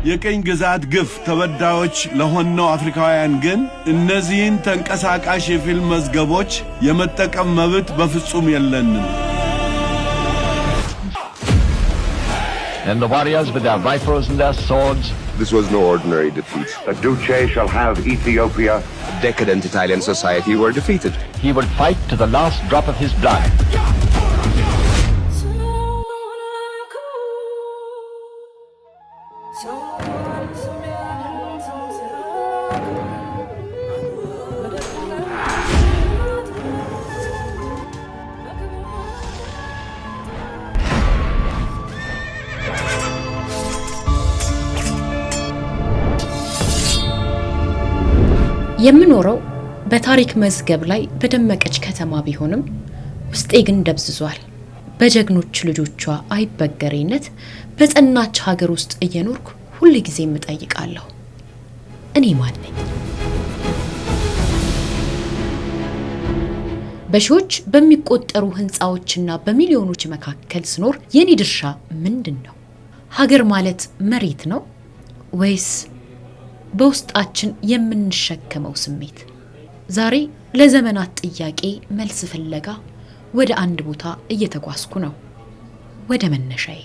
የቀኝ ግዛት ግፍ ተበዳዮች ለሆነው አፍሪካውያን ግን እነዚህን ተንቀሳቃሽ የፊልም መዝገቦች የመጠቀም መብት በፍጹም የለንም። And the warriors with their rifles and their swords. This was no ordinary defeat. A Duce shall have Ethiopia. Decadent Italian society were defeated. He would fight to the last drop of his blood. የምኖረው በታሪክ መዝገብ ላይ በደመቀች ከተማ ቢሆንም ውስጤ ግን ደብዝዟል። በጀግኖች ልጆቿ አይበገሬነት በጸናች ሀገር ውስጥ እየኖርኩ ሁሉ ጊዜ እጠይቃለሁ፣ እኔ ማን ነኝ? በሺዎች በሚቆጠሩ ህንጻዎችና በሚሊዮኖች መካከል ስኖር የኔ ድርሻ ምንድነው? ሀገር ማለት መሬት ነው ወይስ በውስጣችን የምንሸከመው ስሜት? ዛሬ ለዘመናት ጥያቄ መልስ ፍለጋ ወደ አንድ ቦታ እየተጓዝኩ ነው፣ ወደ መነሻዬ።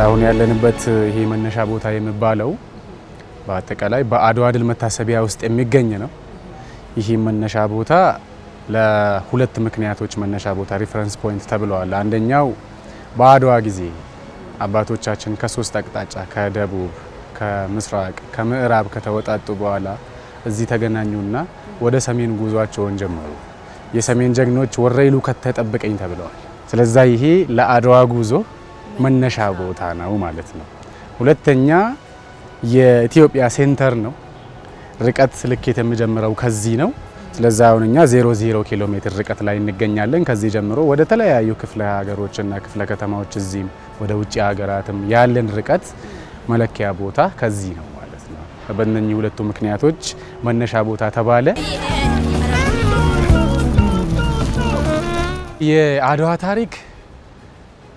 አሁን ያለንበት ይሄ መነሻ ቦታ የሚባለው በአጠቃላይ በአድዋ ድል መታሰቢያ ውስጥ የሚገኝ ነው። ይሄ መነሻ ቦታ ለሁለት ምክንያቶች መነሻ ቦታ ሪፈረንስ ፖይንት ተብሏል። አንደኛው በአድዋ ጊዜ አባቶቻችን ከሶስት አቅጣጫ ከደቡብ፣ ከምስራቅ፣ ከምዕራብ ከተወጣጡ በኋላ እዚህ ተገናኙና ወደ ሰሜን ጉዟቸውን ጀመሩ። የሰሜን ጀግኖች ወረይሉ ከተጠብቀኝ ተብለዋል። ስለዚህ ይሄ ለአድዋ ጉዞ መነሻ ቦታ ነው ማለት ነው። ሁለተኛ የኢትዮጵያ ሴንተር ነው። ርቀት ልኬት የሚጀምረው ከዚህ ነው። ስለዚህ አሁን እኛ 00 ኪሎ ሜትር ርቀት ላይ እንገኛለን። ከዚህ ጀምሮ ወደ ተለያዩ ክፍለ ሀገሮችና ክፍለ ከተማዎች እዚህም ወደ ውጪ ሀገራትም ያለን ርቀት መለኪያ ቦታ ከዚህ ነው ማለት ነው። በእነኚህ ሁለቱ ምክንያቶች መነሻ ቦታ ተባለ። የአድዋ ታሪክ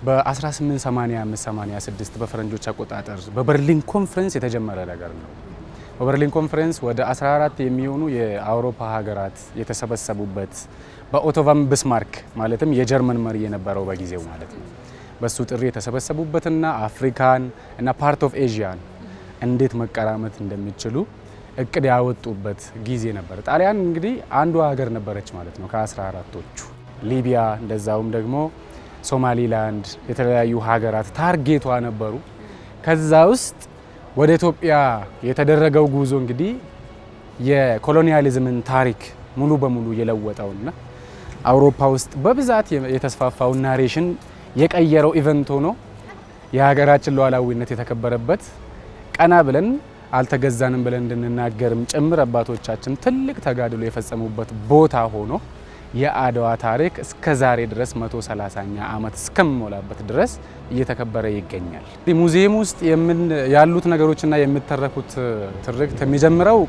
በ1885-86 በፈረንጆች አቆጣጠር በበርሊን ኮንፈረንስ የተጀመረ ነገር ነው። በበርሊን ኮንፈረንስ ወደ 14 የሚሆኑ የአውሮፓ ሀገራት የተሰበሰቡበት በኦቶ ቫን ቢስማርክ ማለትም የጀርመን መሪ የነበረው በጊዜው ማለት ነው። በሱ ጥሪ የተሰበሰቡበትና አፍሪካን እና ፓርት ኦፍ ኤዥያን እንዴት መቀራመት እንደሚችሉ እቅድ ያወጡበት ጊዜ ነበር። ጣሊያን እንግዲህ አንዷ ሀገር ነበረች ማለት ነው ከ14ቶቹ። ሊቢያ እንደዛውም ደግሞ ሶማሊላንድ የተለያዩ ሀገራት ታርጌቷ ነበሩ። ከዛ ውስጥ ወደ ኢትዮጵያ የተደረገው ጉዞ እንግዲህ የኮሎኒያሊዝምን ታሪክ ሙሉ በሙሉ የለወጠውና አውሮፓ ውስጥ በብዛት የተስፋፋው ናሬሽን የቀየረው ኢቨንት ሆኖ የሀገራችን ሉዓላዊነት የተከበረበት ቀና ብለን አልተገዛንም ብለን እንድንናገርም ጭምር አባቶቻችን ትልቅ ተጋድሎ የፈጸሙበት ቦታ ሆኖ የአድዋ ታሪክ እስከ ዛሬ ድረስ 130ኛ ዓመት እስከሚሞላበት ድረስ እየተከበረ ይገኛል። ሙዚየም ውስጥ ያሉት ነገሮችና የሚተረኩት ትርክት የሚጀምረው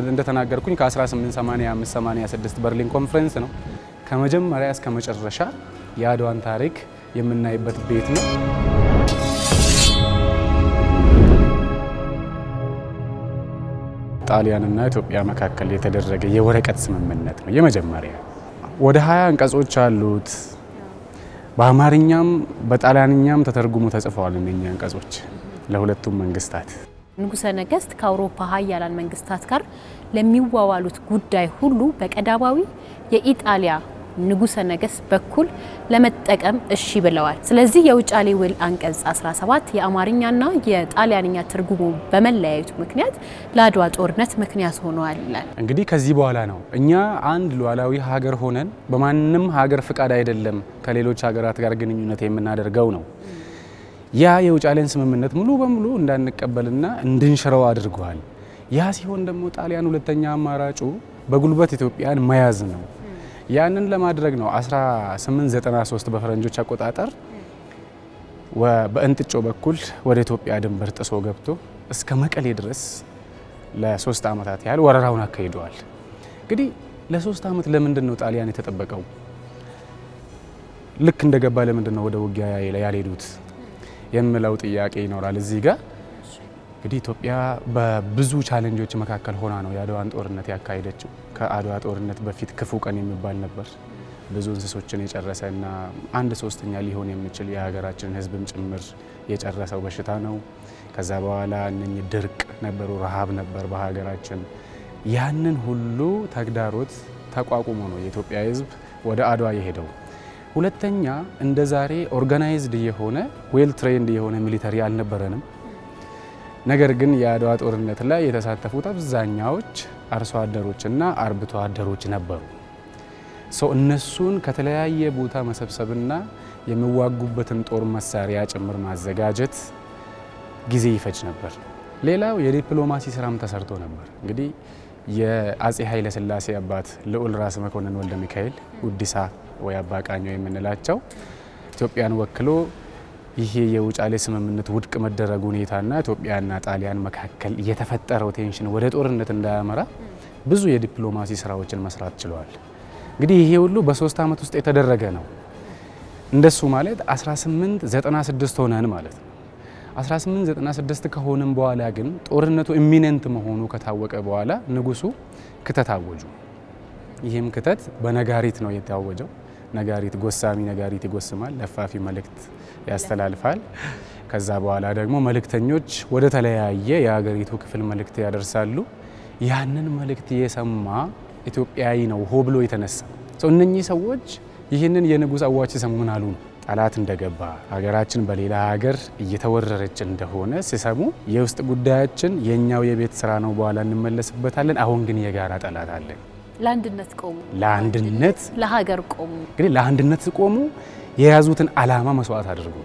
እንደተናገርኩኝ ከ1885-86 በርሊን ኮንፈረንስ ነው። ከመጀመሪያ እስከ መጨረሻ የአድዋን ታሪክ የምናይበት ቤት ነው። ጣሊያንና ኢትዮጵያ መካከል የተደረገ የወረቀት ስምምነት ነው የመጀመሪያ። ወደ 20 አንቀጾች አሉት። በአማርኛም በጣሊያንኛም ተተርጉሞ ተጽፈዋል። እነኛ አንቀጾች ለሁለቱም መንግስታት ንጉሠ ነገሥት ከአውሮፓ ሀያላን መንግስታት ጋር ለሚዋዋሉት ጉዳይ ሁሉ በቀዳማዊ የኢጣሊያ ንጉሠ ነገሥት በኩል ለመጠቀም እሺ ብለዋል። ስለዚህ የውጫሌ ውል አንቀጽ 17 የአማርኛና የጣሊያንኛ ትርጉሙ በመለያየቱ ምክንያት ለአድዋ ጦርነት ምክንያት ሆኗል ይላል። እንግዲህ ከዚህ በኋላ ነው እኛ አንድ ሉዓላዊ ሀገር ሆነን በማንንም ሀገር ፍቃድ አይደለም ከሌሎች ሀገራት ጋር ግንኙነት የምናደርገው ነው። ያ የውጫሌን ስምምነት ሙሉ በሙሉ እንዳንቀበልና እንድንሽረው አድርጓል። ያ ሲሆን ደግሞ ጣሊያን ሁለተኛ አማራጩ በጉልበት ኢትዮጵያን መያዝ ነው። ያንን ለማድረግ ነው 1893 በፈረንጆች አቆጣጠር በእንጥጮ በኩል ወደ ኢትዮጵያ ድንበር ጥሶ ገብቶ እስከ መቀሌ ድረስ ለ3 ዓመታት ያህል ወረራውን አካሂደዋል። እንግዲህ ለ3 ዓመት ለምንድን ነው ጣሊያን የተጠበቀው? ልክ እንደገባ ለምንድን ነው ወደ ውጊያ ያልሄዱት የሚለው ጥያቄ ይኖራል እዚህ ጋር። እንግዲህ ኢትዮጵያ በብዙ ቻሌንጆች መካከል ሆና ነው የአድዋን ጦርነት ያካሄደችው። ከአድዋ ጦርነት በፊት ክፉ ቀን የሚባል ነበር። ብዙ እንስሶችን የጨረሰና 1/3 ሊሆን የሚችል የሀገራችንን ሕዝብም ጭምር የጨረሰው በሽታ ነው። ከዛ በኋላ እነኚህ ድርቅ ነበሩ፣ ረሃብ ነበር በሀገራችን። ያንን ሁሉ ተግዳሮት ተቋቁሞ ነው የኢትዮጵያ ሕዝብ ወደ አድዋ የሄደው። ሁለተኛ እንደ ዛሬ ኦርጋናይዝድ የሆነ ዌል ትሬንድ የሆነ ሚሊተሪ አልነበረንም። ነገር ግን የአድዋ ጦርነት ላይ የተሳተፉት አብዛኛዎች አርሶ አደሮችና አርብቶ አደሮች ነበሩ። እነሱን ከተለያየ ቦታ መሰብሰብና የሚዋጉበትን ጦር መሳሪያ ጭምር ማዘጋጀት ጊዜ ይፈጅ ነበር። ሌላው የዲፕሎማሲ ስራም ተሰርቶ ነበር። እንግዲህ የአጼ ኃይለ ሥላሴ አባት ልዑል ራስ መኮንን ወልደ ሚካኤል ጉዲሳ ወይ አባ ቃኘው የምንላቸው ኢትዮጵያን ወክሎ ይሄ የውጫሌ ስምምነት ውድቅ መደረጉ ሁኔታና ኢትዮጵያና ጣሊያን መካከል የተፈጠረው ቴንሽን ወደ ጦርነት እንዳያመራ ብዙ የዲፕሎማሲ ስራዎችን መስራት ችለዋል። እንግዲህ ይሄ ሁሉ በ3 ዓመት ውስጥ የተደረገ ነው። እንደሱ ማለት 1896 ሆነን ማለት ነው። 1896 ከሆነም በኋላ ግን ጦርነቱ ኢሚነንት መሆኑ ከታወቀ በኋላ ንጉሱ ክተት አወጁ። ይህም ክተት በነጋሪት ነው የታወጀው። ነጋሪት ጎሳሚ ነጋሪት ይጎስማል፣ ለፋፊ መልእክት ያስተላልፋል። ከዛ በኋላ ደግሞ መልእክተኞች ወደ ተለያየ የሀገሪቱ ክፍል መልእክት ያደርሳሉ። ያንን መልእክት የሰማ ኢትዮጵያዊ ነው ሆ ብሎ የተነሳ እነኚህ ሰዎች ይህንን የንጉስ አዋጅ ሲሰሙ ምን አሉ? ጠላት እንደገባ ሀገራችን በሌላ ሀገር እየተወረረች እንደሆነ ሲሰሙ የውስጥ ጉዳያችን የኛው የቤት ስራ ነው፣ በኋላ እንመለስበታለን። አሁን ግን የጋራ ጠላት አለን። ለአንድነት ቆሙ፣ ለአንድነት ለሀገር ቆሙ። እንግዲህ ለአንድነት ቆሙ፣ የያዙትን አላማ መስዋዕት አድርጉ።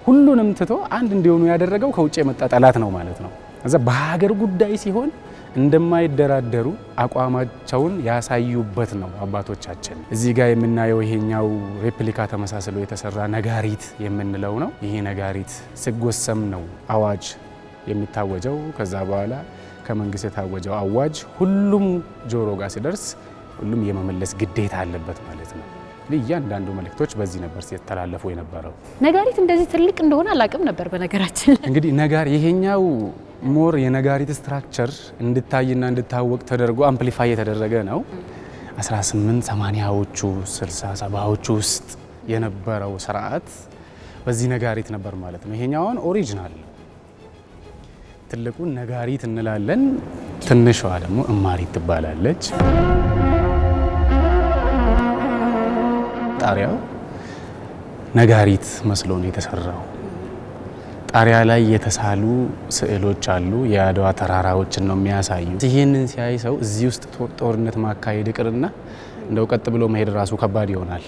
ሁሉንም ትቶ አንድ እንዲሆኑ ያደረገው ከውጭ የመጣ ጠላት ነው ማለት ነው። እዛ በሀገር ጉዳይ ሲሆን እንደማይደራደሩ አቋማቸውን ያሳዩበት ነው አባቶቻችን። እዚህ ጋር የምናየው ይሄኛው ሬፕሊካ ተመሳስሎ የተሰራ ነጋሪት የምንለው ነው። ይሄ ነጋሪት ሲጎሰም ነው አዋጅ የሚታወጀው። ከዛ በኋላ ከመንግስት የታወጀው አዋጅ ሁሉም ጆሮ ጋር ሲደርስ ሁሉም የመመለስ ግዴታ አለበት ማለት ነው። እያንዳንዱ መልእክቶች በዚህ ነበር ሲተላለፉ የነበረው። ነጋሪት እንደዚህ ትልቅ እንደሆነ አላውቅም ነበር በነገራችን ላይ። እንግዲህ ይሄኛው ሞር የነጋሪት ስትራክቸር እንድታይና እንድታወቅ ተደርጎ አምፕሊፋይ የተደረገ ነው። 1880ዎቹ 67ዎቹ ውስጥ የነበረው ስርዓት በዚህ ነጋሪት ነበር ማለት ነው። ይሄኛውን ኦሪጂናል ትልቁን ነጋሪት እንላለን፣ ትንሿ ደግሞ እማሪት ትባላለች። ጣሪያው ነጋሪት መስሎ ነው የተሰራው። ጣሪያ ላይ የተሳሉ ስዕሎች አሉ። የአድዋ ተራራዎችን ነው የሚያሳዩ። ይህንን ሲያይ ሰው እዚህ ውስጥ ጦርነት ማካሄድ ይቅርና እንደው ቀጥ ብሎ መሄድ ራሱ ከባድ ይሆናል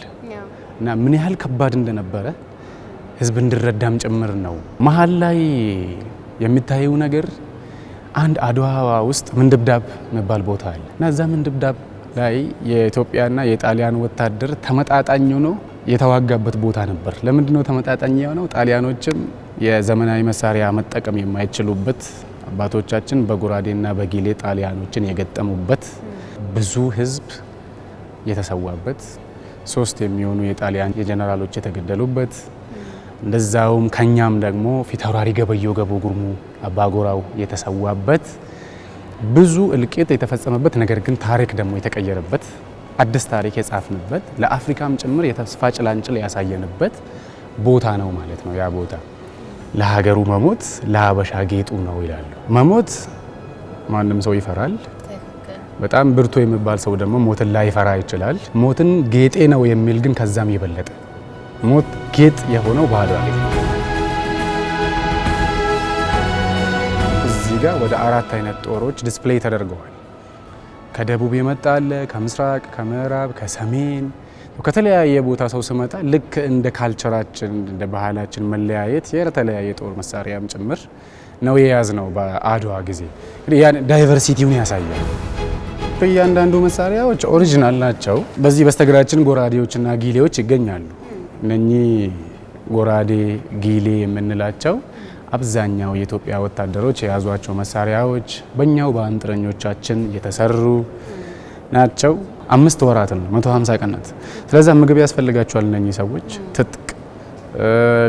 እና ምን ያህል ከባድ እንደነበረ ህዝብ እንዲረዳም ጭምር ነው። መሀል ላይ የሚታየው ነገር አንድ አድዋ ውስጥ ምንድብዳብ የሚባል ቦታ አለ እና እዛ ምንድብዳብ ላይ የኢትዮጵያና የጣሊያን ወታደር ተመጣጣኝ ሆኖ የተዋጋበት ቦታ ነበር። ለምንድን ነው ተመጣጣኝ የሆነው? ጣሊያኖችም የዘመናዊ መሳሪያ መጠቀም የማይችሉበት፣ አባቶቻችን በጉራዴና በጊሌ ጣሊያኖችን የገጠሙበት፣ ብዙ ህዝብ የተሰዋበት፣ 3 የሚሆኑ የጣሊያን የጀነራሎች የተገደሉበት፣ እንደዛውም ከኛም ደግሞ ፊታውራሪ ገበየሁ ገቦ ጉርሙ አባጎራው የተሰዋበት፣ ብዙ እልቂት የተፈጸመበት፣ ነገር ግን ታሪክ ደግሞ የተቀየረበት፣ አዲስ ታሪክ የጻፍንበት፣ ለአፍሪካም ጭምር የተስፋ ጭላንጭል ያሳየንበት ቦታ ነው ማለት ነው። ያ ቦታ ለሀገሩ መሞት ለሀበሻ ጌጡ ነው ይላሉ። መሞት ማንም ሰው ይፈራል። በጣም ብርቱ የሚባል ሰው ደግሞ ሞትን ላይፈራ ይችላል። ሞትን ጌጤ ነው የሚል ግን ከዛም የበለጠ ሞት ጌጥ የሆነው በአድዋ ላይ እዚህ ጋር ወደ 4 አይነት ጦሮች ዲስፕሌይ ተደርገዋል። ከደቡብ የመጣ አለ፣ ከምስራቅ፣ ከምዕራብ፣ ከሰሜን፣ ከተለያየ ቦታ ሰው ስመጣ ልክ እንደ ካልቸራችን እንደ ባህላችን መለያየት የተለያየ ጦር መሳሪያም ጭምር ነው የያዝ ነው። በአድዋ ጊዜ እንግዲህ ያን ዳይቨርሲቲውን ያሳያል። እያንዳንዱ መሳሪያዎች ኦሪጂናል ናቸው። በዚህ በስተግራችን ጎራዴዎችና ጊሌዎች ይገኛሉ። እነኚህ ጎራዴ፣ ጊሌ የምንላቸው አብዛኛው የኢትዮጵያ ወታደሮች የያዟቸው መሳሪያዎች በእኛው በአንጥረኞቻችን የተሰሩ ናቸው። 5 ወራት ነው 150 ቀናት። ስለዚህ ምግብ ያስፈልጋቸዋል እነኚህ ሰዎች፣ ትጥቅ፣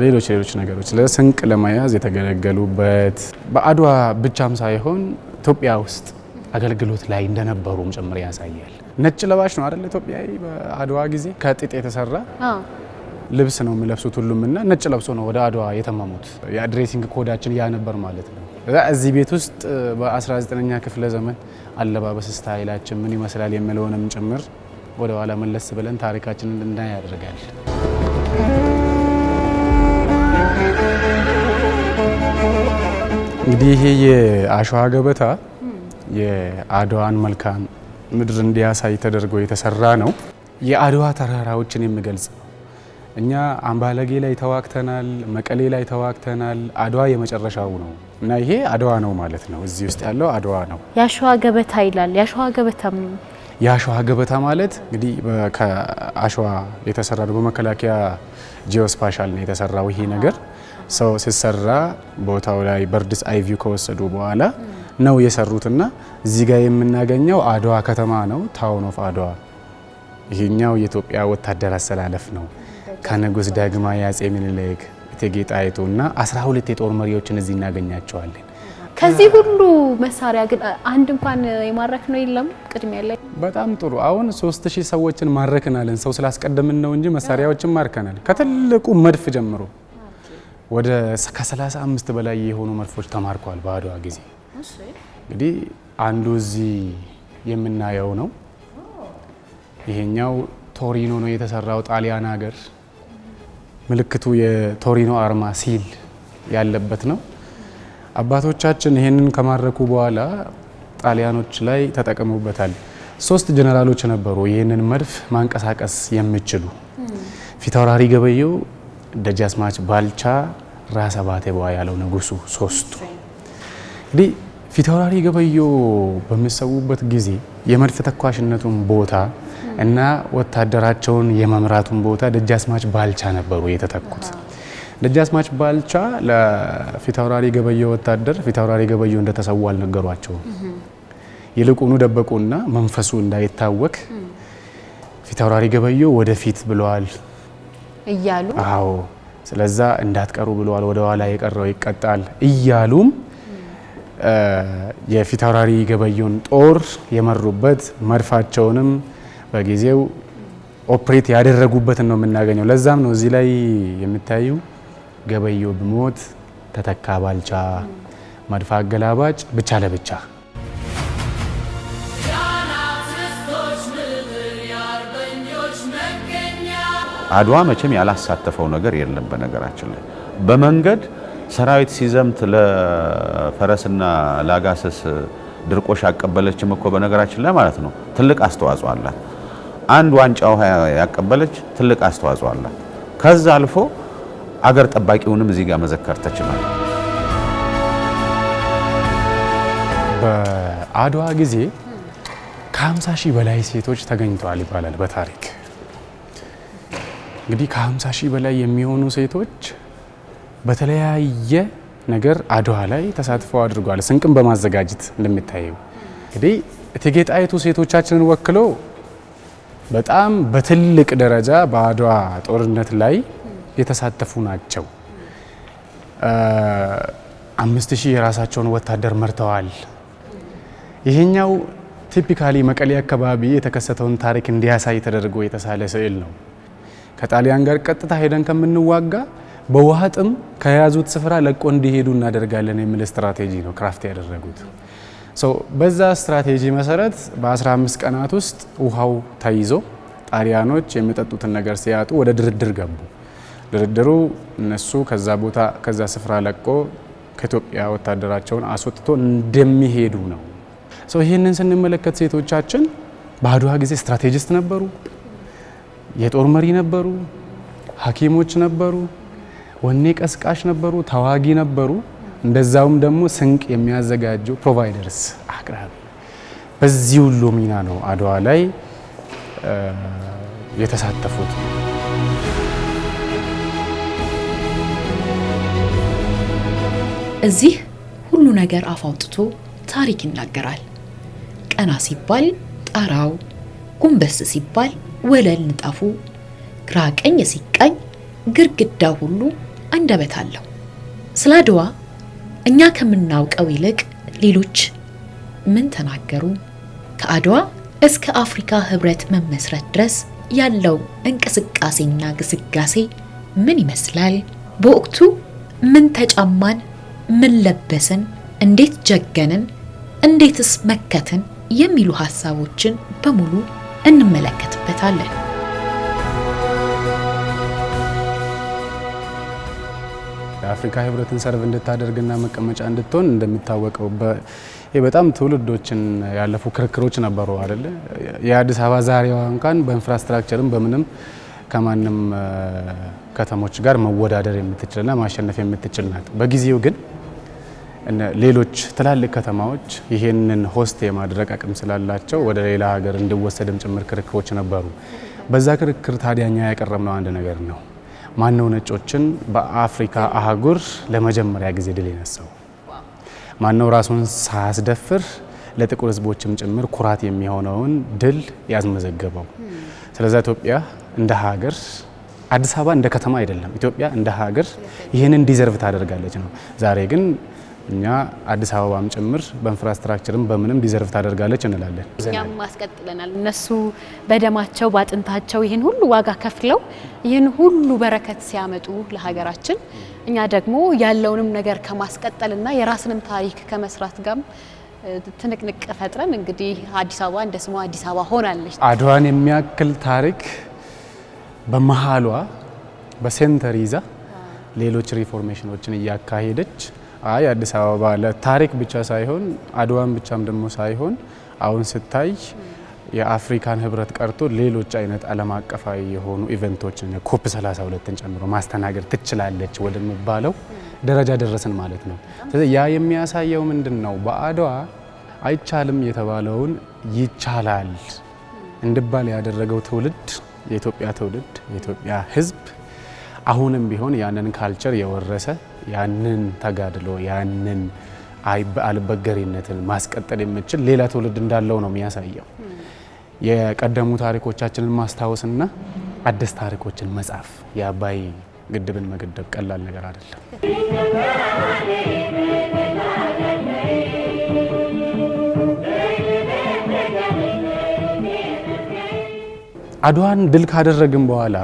ሌሎች ነገሮች ለስንቅ ለመያዝ የተገለገሉበት በአድዋ ብቻም ሳይሆን ኢትዮጵያ ውስጥ አገልግሎት ላይ እንደነበሩም ጭምር ያሳያል። ነጭ ለባሽ ነው አይደል? ኢትዮጵያዊ በአድዋ ጊዜ ከጥጥ የተሰራ ልብስ ነው የሚለብሱት ሁሉም እና ነጭ ለብሶ ነው ወደ አድዋ የተማሙት። የአድሬሲንግ ኮዳችን ያ ነበር ማለት ነው። እዚህ ቤት ውስጥ በ19ኛ ክፍለ ዘመን አለባበስ ስታይላችን ምን ይመስላል የሚለውንም ጭምር ወደ ኋላ መለስ ብለን ታሪካችንን እንድናይ ያደርጋል። እንግዲህ ይሄ የአሸዋ ገበታ የአድዋን መልካም ምድር እንዲያሳይ ተደርጎ የተሰራ ነው። የአድዋ ተራራዎችን የሚገልጽ ነው። እኛ አምባለጌ ላይ ተዋግተናል፣ መቀሌ ላይ ተዋግተናል። አድዋ የመጨረሻው ነው እና ይሄ አድዋ ነው ማለት ነው። እዚህ ውስጥ ያለው አድዋ ነው። የአሸዋ ገበታ ይላል። የአሸዋ ገበታ ማለት እንግዲህ ከአሸዋ የተሰራ ነው። በመከላከያ ጂኦስፓሻል ነው የተሰራው ይሄ ነገር። ሰው ሲሰራ ቦታው ላይ በርድስ አይቪው ከወሰዱ በኋላ ነው የሰሩትና እዚህ ጋር የምናገኘው አድዋ ከተማ ነው። ታውን ኦፍ አድዋ። ይሄኛው የኢትዮጵያ ወታደር አሰላለፍ ነው። ከንጉስ ዳግማዊ አፄ ምኒልክ፣ እቴጌ ጣይቱና 12 የጦር መሪዎችን እዚህ እናገኛቸዋለን። ከዚህ ሁሉ መሳሪያ ግን አንድ እንኳን የማረክ ነው የለም። ቅድሚያ ላይ በጣም ጥሩ። አሁን 3000 ሰዎችን ማረክናለን። ሰው ስላስቀደምን ነው እንጂ መሳሪያዎችን ማርከናል። ከትልቁ መድፍ ጀምሮ ወደ ከ35 በላይ የሆኑ መድፎች ተማርከዋል በአድዋ ጊዜ። እንግዲህ አንዱ እዚህ የምናየው ነው። ይሄኛው ቶሪኖ ነው የተሰራው፣ ጣሊያን ሀገር። ምልክቱ የቶሪኖ አርማ ሲል ያለበት ነው። አባቶቻችን ይሄንን ከማረኩ በኋላ ጣሊያኖች ላይ ተጠቅሙበታል። 3 ጀነራሎች ነበሩ ይሄንን መድፍ ማንቀሳቀስ የሚችሉ። ፊታውራሪ ገበየው፣ ደጃዝማች ባልቻ፣ ራስ አባተ ያለው ንጉሱ 3ቱ። እንግዲህ ፊታውራሪ ገበየው በሚሰዉበት ጊዜ የመድፍ ተኳሽነቱን ቦታ እና ወታደራቸውን የመምራቱን ቦታ ደጃዝማች ባልቻ ነበሩ የተተኩት። ደጃዝማች ባልቻ ለፊታውራሪ ገበየው ወታደር ፊታውራሪ ገበየው እንደተሰዉ አልነገሯቸውም። ይልቁኑ ደበቁና መንፈሱ እንዳይታወክ ፊታውራሪ ገበየው ወደፊት ብለዋል እያሉ አዎ፣ ስለዛ እንዳትቀሩ ብለዋል፣ ወደ ኋላ የቀረው ይቀጣል እያሉም የፊታውራሪ ገበየውን ጦር የመሩበት መድፋቸውንም በጊዜው ኦፕሬት ያደረጉበትን ነው የምናገኘው። ለዛም ነው እዚህ ላይ የምታዩ ገበየው ብሞት ተተካ ባልቻ፣ መድፍ አገላባጭ ብቻ ለብቻ። አድዋ መቼም ያላሳተፈው ነገር የለም። በነገራችን ላይ በመንገድ ሰራዊት ሲዘምት ለፈረስና ለአጋሰስ ድርቆሽ ያቀበለችም እኮ በነገራችን ላይ ማለት ነው ትልቅ አስተዋጽኦ አላት። አንድ ዋንጫ ውሃ ያቀበለች ትልቅ አስተዋጽኦ አላት። ከዛ አልፎ አገር ጠባቂውንም እዚህ ጋር መዘከር ተችሏል። በአድዋ ጊዜ ከ50 ሺህ በላይ ሴቶች ተገኝተዋል ይባላል በታሪክ። እንግዲህ ከ50 ሺህ በላይ የሚሆኑ ሴቶች በተለያየ ነገር አድዋ ላይ ተሳትፈው አድርጓል። ስንቅም በማዘጋጀት እንደሚታየው እንግዲህ እቴጌ ጣይቱ ሴቶቻችንን ወክለው በጣም በትልቅ ደረጃ በአድዋ ጦርነት ላይ የተሳተፉ ናቸው። 5000 የራሳቸውን ወታደር መርተዋል። ይሄኛው ቲፒካሊ መቀሌ አካባቢ የተከሰተውን ታሪክ እንዲያሳይ ተደርጎ የተሳለ ስዕል ነው። ከጣሊያን ጋር ቀጥታ ሄደን ከምንዋጋ በውሃ ጥም ከያዙት ስፍራ ለቆ እንዲሄዱ እናደርጋለን የሚል ስትራቴጂ ነው ክራፍት ያደረጉት። በዛ ስትራቴጂ መሰረት በ15 ቀናት ውስጥ ውሃው ተይዞ ጣሊያኖች የሚጠጡትን ነገር ሲያጡ ወደ ድርድር ገቡ። ድርድሩ እነሱ ከዛ ቦታ ከዛ ስፍራ ለቆ ከኢትዮጵያ ወታደራቸውን አስወጥቶ እንደሚሄዱ ነው። ይህንን ስንመለከት ሴቶቻችን በአድዋ ጊዜ ስትራቴጂስት ነበሩ፣ የጦር መሪ ነበሩ፣ ሐኪሞች ነበሩ፣ ወኔ ቀስቃሽ ነበሩ፣ ተዋጊ ነበሩ። እንደዛውም ደግሞ ስንቅ የሚያዘጋጁ ፕሮቫይደርስ አቅራቢ በዚህ ሁሉ ሚና ነው አድዋ ላይ የተሳተፉት። እዚህ ሁሉ ነገር አፍ አውጥቶ ታሪክ ይናገራል። ቀና ሲባል ጣራው፣ ጎንበስ ሲባል ወለል ንጣፉ፣ ግራ ቀኝ ሲቃኝ ግርግዳው ሁሉ አንደበት አለው። ስለ አድዋ እኛ ከምናውቀው ይልቅ ሌሎች ምን ተናገሩ? ከአድዋ እስከ አፍሪካ ህብረት መመስረት ድረስ ያለው እንቅስቃሴና ግስጋሴ ምን ይመስላል? በወቅቱ ምን ተጫማን? ምን ለበስን? እንዴት ጀገንን? እንዴትስ መከትን? የሚሉ ሐሳቦችን በሙሉ እንመለከትበታለን። የአፍሪካ ህብረትን ሰርቭ እንድታደርግና መቀመጫ እንድትሆን እንደሚታወቀው በጣም ትውልዶችን ያለፉ ክርክሮች ነበሩ አይደለ? የአዲስ አበባ ዛሬዋ እንኳን በኢንፍራስትራክቸርም በምንም ከማንም ከተሞች ጋር መወዳደር የምትችልና ማሸነፍ የምትችል ናት። በጊዜው ግን ሌሎች ትላልቅ ከተማዎች ይሄንን ሆስት የማድረግ አቅም ስላላቸው ወደ ሌላ ሀገር እንዲወሰድም ጭምር ክርክሮች ነበሩ። በዛ ክርክር ታዲያኛ ያቀረብነው አንድ ነገር ነው። ማነው ነጮችን በአፍሪካ አህጉር ለመጀመሪያ ጊዜ ድል የነሳው? ማነው ራሱን ሳያስደፍር ለጥቁር ህዝቦችም ጭምር ኩራት የሚሆነውን ድል ያስመዘገበው? ስለዚህ ኢትዮጵያ እንደ ሀገር፣ አዲስ አበባ እንደ ከተማ አይደለም፣ ኢትዮጵያ እንደ ሀገር ይህንን ዲዘርቭ ታደርጋለች ነው። ዛሬ ግን እኛ አዲስ አበባም ጭምር በኢንፍራስትራክቸርም በምንም ዲዘርቭ ታደርጋለች እንላለን። እኛም ማስቀጥለናል። እነሱ በደማቸው ባጥንታቸው ይህን ሁሉ ዋጋ ከፍለው ይህን ሁሉ በረከት ሲያመጡ ለሀገራችን፣ እኛ ደግሞ ያለውንም ነገር ከማስቀጠልና የራስንም ታሪክ ከመስራት ጋር ትንቅንቅ ፈጥረን እንግዲህ አዲስ አበባ እንደ ስሟ አዲስ አበባ ሆናለች። አድዋን የሚያክል ታሪክ በመሃሏ በሴንተር ይዛ ሌሎች ሪፎርሜሽኖችን እያካሄደች አዲስ አበባ ለታሪክ ብቻ ሳይሆን አድዋን ብቻም ደግሞ ሳይሆን አሁን ስታይ የአፍሪካን ህብረት ቀርቶ ሌሎች አይነት ዓለም አቀፋዊ የሆኑ ኢቨንቶችን ኮፕ 32ን ጨምሮ ማስተናገድ ትችላለች ወደሚባለው ደረጃ ደረስን ማለት ነው። ስለዚህ ያ የሚያሳየው ምንድነው? በአድዋ አይቻልም የተባለውን ይቻላል እንድባል ያደረገው ትውልድ፣ የኢትዮጵያ ትውልድ፣ የኢትዮጵያ ህዝብ አሁንም ቢሆን ያንን ካልቸር የወረሰ ያንን ተጋድሎ ያንን አልበገሪነትን ማስቀጠል የሚችል ሌላ ትውልድ እንዳለው ነው የሚያሳየው። የቀደሙ ታሪኮቻችንን ማስታወስና አዲስ ታሪኮችን መጻፍ፣ የአባይ ግድብን መገደብ ቀላል ነገር አይደለም። አድዋን ድል ካደረግን በኋላ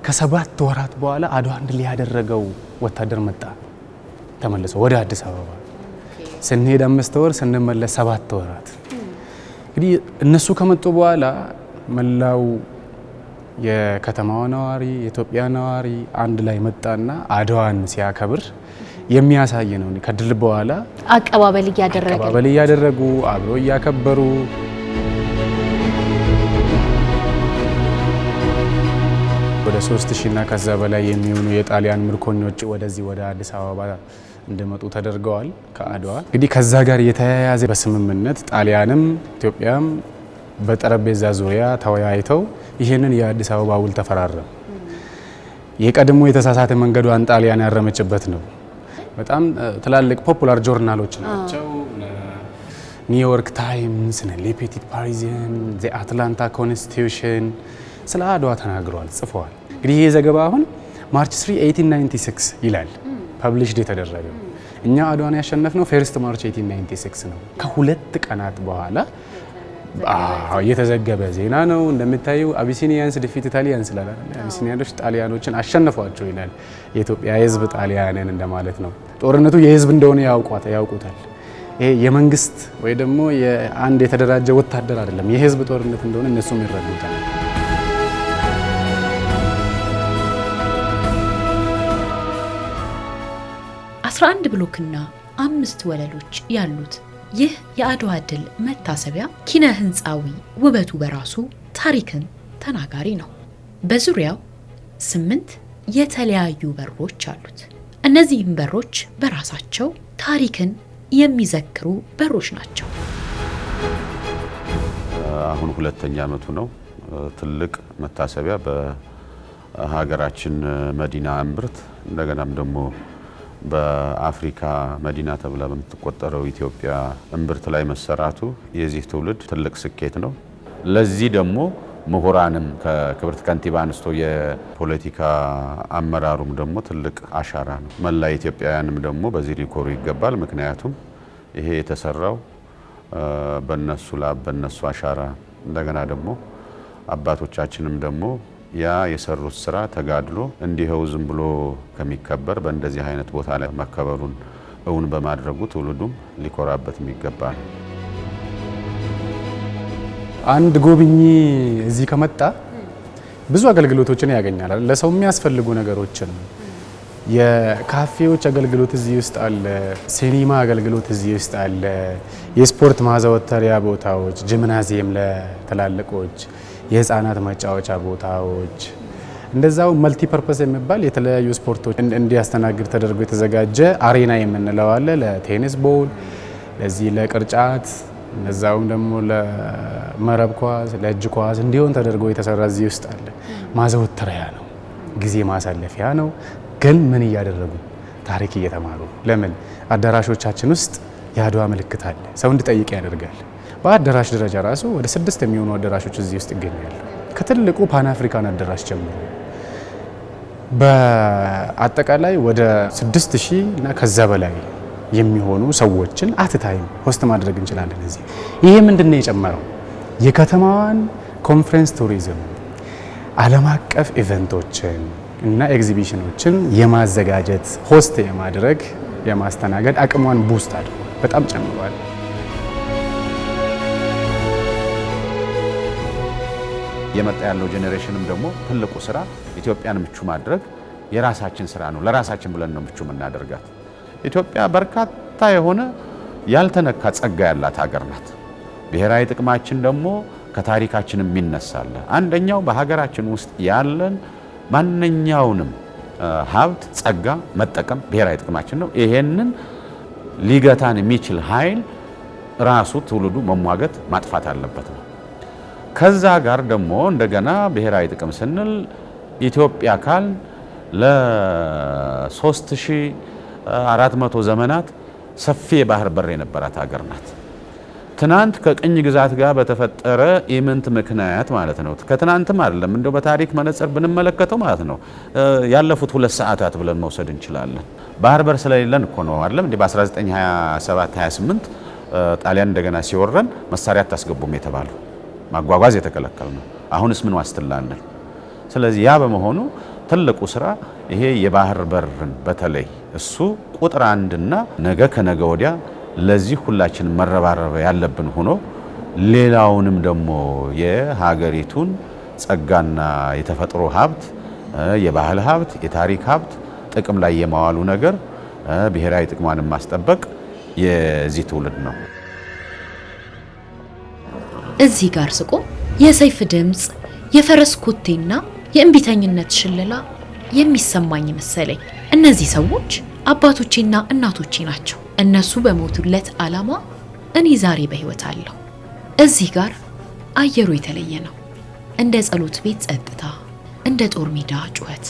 ከሰባት ወራት በኋላ አድዋን ድል ያደረገው ወታደር መጣ ተመልሶ ወደ አዲስ አበባ። ስንሄድ 5 ወር ስንመለስ 7 ወራት። እንግዲህ እነሱ ከመጡ በኋላ መላው የከተማው ነዋሪ የኢትዮጵያ ነዋሪ አንድ ላይ መጣና አድዋን ሲያከብር የሚያሳይ ነው። ከድል በኋላ አቀባበል እያደረጉ አብሮ እያከበሩ ወደ 3000 እና ከዛ በላይ የሚሆኑ የጣሊያን ምርኮኞች ወደዚህ ወደ አዲስ አበባ እንደመጡ ተደርገዋል። ከአድዋ እንግዲህ ከዛ ጋር የተያያዘ በስምምነት ጣሊያንም ኢትዮጵያም በጠረጴዛ ዙሪያ ተወያይተው ይህንን የአዲስ አበባ ውል ተፈራረሙ። የቀድሞ የተሳሳተ መንገዷን ጣሊያን ያረመችበት ነው። በጣም ትላልቅ ፖፑላር ጆርናሎች ናቸው። ኒውዮርክ ታይምስ፣ ሌ ፔቲት ፓሪዚየን፣ ዘ አትላንታ ኮንስቲቱሽን ስለ አድዋ ተናግረዋል፣ ጽፈዋል። እንግዲህ ይሄ ዘገባ አሁን ማርች 3 1896 ይላል ፐብሊሽድ የተደረገው። እኛ አድዋን ያሸነፍነው ፈርስት ማርች 1896 ነው። ከሁለት ቀናት በኋላ የተዘገበ ዜና ነው። እንደምታዩ አቢሲኒያንስ ዲፊት ኢታሊያንስ ይላል። አቢሲኒያኖች ጣሊያኖችን አሸነፏቸው ይላል። የኢትዮጵያ ሕዝብ ጣሊያንን እንደማለት ነው። ጦርነቱ የሕዝብ እንደሆነ ያውቁታል። ይሄ የመንግስት ወይ ደግሞ የአንድ የተደራጀ ወታደር አይደለም፣ የሕዝብ ጦርነት እንደሆነ እነሱም ይረዱታል። 11 ብሎክና 5 ወለሎች ያሉት ይህ የአድዋ ድል መታሰቢያ ኪነ ህንፃዊ ውበቱ በራሱ ታሪክን ተናጋሪ ነው። በዙሪያው 8 የተለያዩ በሮች አሉት። እነዚህም በሮች በራሳቸው ታሪክን የሚዘክሩ በሮች ናቸው። አሁን ሁለተኛ ዓመቱ ነው። ትልቅ መታሰቢያ በሀገራችን መዲና እምብርት እንደገናም ደግሞ በአፍሪካ መዲና ተብላ በምትቆጠረው ኢትዮጵያ እምብርት ላይ መሰራቱ የዚህ ትውልድ ትልቅ ስኬት ነው። ለዚህ ደግሞ ምሁራንም ከክብርት ከንቲባ አንስቶ የፖለቲካ አመራሩም ደግሞ ትልቅ አሻራ ነው። መላ ኢትዮጵያውያንም ደግሞ በዚህ ሊኮሩ ይገባል። ምክንያቱም ይሄ የተሰራው በነሱ ላብ በነሱ አሻራ እንደገና ደግሞ አባቶቻችንም ደግሞ ያ የሰሩት ስራ ተጋድሎ እንዲህው ዝም ብሎ ከሚከበር በእንደዚህ አይነት ቦታ ላይ መከበሩን እውን በማድረጉ ትውልዱም ሊኮራበት የሚገባ ነው። አንድ ጎብኚ እዚህ ከመጣ ብዙ አገልግሎቶችን ያገኛል። ለሰው የሚያስፈልጉ ነገሮችን የካፌዎች አገልግሎት እዚህ ውስጥ አለ። ሲኒማ አገልግሎት እዚህ ውስጥ አለ። የስፖርት ማዘወተሪያ ቦታዎች፣ ጂምናዚየም ለትላልቆች፣ የህፃናት መጫወቻ ቦታዎች፣ እንደዛው መልቲ ፐርፐስ የሚባል የተለያዩ ስፖርቶች እንዲያስተናግድ ተደርጎ የተዘጋጀ አሬና የምንለው አለ። ለቴኒስ ቦል፣ ለዚህ ለቅርጫት፣ እነዛውም ደግሞ ለመረብ ኳስ፣ ለእጅ ኳስ እንዲሆን ተደርጎ የተሰራ እዚህ ውስጥ አለ። ማዘወተሪያ ነው፣ ጊዜ ማሳለፊያ ነው። ግን ምን እያደረጉ ታሪክ እየተማሩ ለምን አዳራሾቻችን ውስጥ የአድዋ ምልክት አለ። ሰው እንዲጠይቅ ያደርጋል። በአዳራሽ ደረጃ ራሱ ወደ 6 የሚሆኑ አዳራሾች እዚህ ውስጥ ይገኛሉ። ከትልቁ ፓን አፍሪካን አዳራሽ ጀምሮ በአጠቃላይ ወደ 6000 እና ከዛ በላይ የሚሆኑ ሰዎችን አትታይም ሆስት ማድረግ እንችላለን። እዚህ ይሄ ምንድነው የጨመረው? የከተማዋን ኮንፈረንስ ቱሪዝም፣ ዓለም አቀፍ ኢቨንቶችን እና ኤግዚቢሽኖችን የማዘጋጀት ሆስት የማድረግ የማስተናገድ አቅሟን ቡስት አድርጎ በጣም ጨምሯል። የመጣ ያለው ጄኔሬሽንም ደግሞ ትልቁ ስራ ኢትዮጵያን ምቹ ማድረግ የራሳችን ስራ ነው። ለራሳችን ብለን ነው ምቹ የምናደርጋት። ኢትዮጵያ በርካታ የሆነ ያልተነካ ጸጋ ያላት ሀገር ናት። ብሔራዊ ጥቅማችን ደግሞ ከታሪካችን የሚነሳለ አንደኛው በሀገራችን ውስጥ ያለን ማንኛውንም ሀብት ጸጋ መጠቀም ብሔራዊ ጥቅማችን ነው። ይሄንን ሊገታን የሚችል ኃይል ራሱ ትውልዱ መሟገት ማጥፋት አለበት ነው። ከዛ ጋር ደግሞ እንደገና ብሔራዊ ጥቅም ስንል ኢትዮጵያ ካል ለ3400 ዘመናት ሰፊ የባህር በር የነበራት ሀገር ናት። ትናንት ከቅኝ ግዛት ጋር በተፈጠረ ኢምንት ምክንያት ማለት ነው። ከትናንትም አይደለም እንደው በታሪክ መነጽር ብንመለከተው ማለት ነው ያለፉት 2 ሰዓታት ብለን መውሰድ እንችላለን። ባህር በር ስለሌለን እኮ ነው አይደለም እንዴ በ1927 28 ጣሊያን እንደገና ሲወረን መሳሪያ አታስገቡም የተባለው ማጓጓዝ የተከለከለ ነው። አሁንስ ምን ዋስትና አለን? ስለዚህ ያ በመሆኑ ትልቁ ስራ ይሄ የባህር በርን በተለይ እሱ ቁጥር 1 እና ነገ ከነገ ወዲያ ለዚህ ሁላችን መረባረብ ያለብን ሆኖ ሌላውንም ደግሞ የሀገሪቱን ጸጋና የተፈጥሮ ሀብት፣ የባህል ሀብት፣ የታሪክ ሀብት ጥቅም ላይ የማዋሉ ነገር ብሔራዊ ጥቅሟን ማስጠበቅ የዚህ ትውልድ ነው። እዚህ ጋር ስቆም የሰይፍ ድምጽ፣ የፈረስ ኮቴና የእንቢተኝነት ሽለላ የሚሰማኝ መሰለኝ። እነዚህ ሰዎች አባቶቼና እናቶቼ ናቸው። እነሱ በሞቱለት ዓላማ እኔ ዛሬ በህይወት አለሁ። እዚህ ጋር አየሩ የተለየ ነው። እንደ ጸሎት ቤት ጸጥታ፣ እንደ ጦር ሜዳ ጩኸት።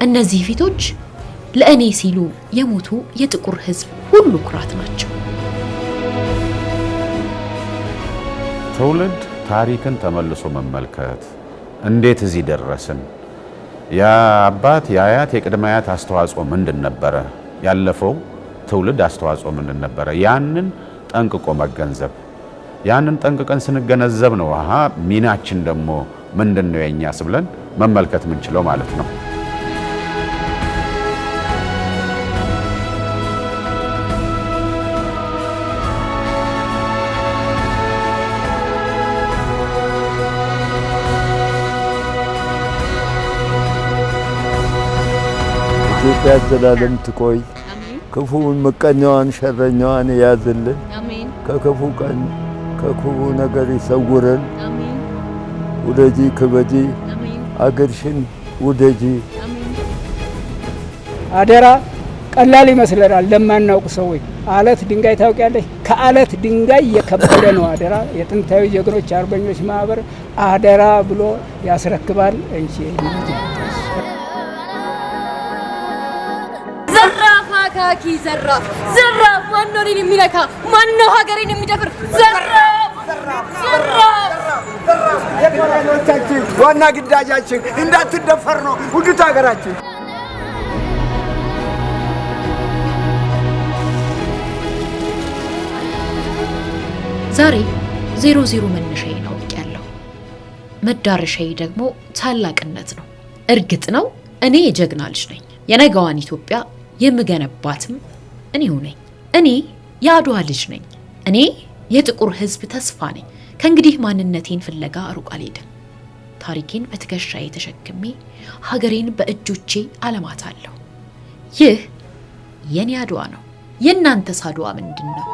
እነዚህ ፊቶች ለእኔ ሲሉ የሞቱ የጥቁር ህዝብ ሁሉ ኩራት ናቸው። ትውልድ ታሪክን ተመልሶ መመልከት፣ እንዴት እዚህ ደረስን፣ የአባት የአያት የቅድመ አያት አስተዋጽኦ ምንድን ነበረ፣ ያለፈው ትውልድ አስተዋጽኦ ምንድን ነበረ፣ ያንን ጠንቅቆ መገንዘብ። ያንን ጠንቅቀን ስንገነዘብ ነው ሚናችን ደግሞ ምንድነው የኛስ ብለን መመልከት ምንችለው ማለት ነው። ኢትዮጵያ ዘላለም ትቆይ። ክፉውን ምቀኛዋን ሸረኛዋን ያዝልን። ከክፉ ቀን ከክፉ ነገር ይሰውረን። ውደጂ ክበጂ አገርሽን ውደጂ። አደራ ቀላል ይመስለናል ለማናውቅ ሰዎች፣ አለት ድንጋይ ታውቂያለሽ? ከአለት ድንጋይ የከበደ ነው አደራ። የጥንታዊ ጀግኖች አርበኞች ማህበር አደራ ብሎ ያስረክባል እንጂ ዘራፍ አካኪ ዘራፍ ዘራፍ ማን ነው እኔን የሚነካ? ማን ነው ሀገሬን የሚደፍር? ዘራፍ ዘራፍ የቆራኞቻችን ዋና ግዳጃችን እንዳትደፈር ነው ውድቱ ሀገራችን። ዛሬ 00 መነሻዬን አውቄያለሁ። መዳረሻዬ ደግሞ ታላቅነት ነው። እርግጥ ነው እኔ የጀግና ልጅ ነኝ። የነገዋን ኢትዮጵያ የምገነባትም እኔው ነኝ። እኔ የአድዋ ልጅ ነኝ። እኔ የጥቁር ሕዝብ ተስፋ ነኝ። ከእንግዲህ ማንነቴን ፍለጋ ሩቅ አልሄድም። ታሪኬን በትከሻዬ ተሸክሜ ሀገሬን በእጆቼ አለማታለሁ። ይህ የኔ አድዋ ነው። የእናንተስ አድዋ ምንድን ነው?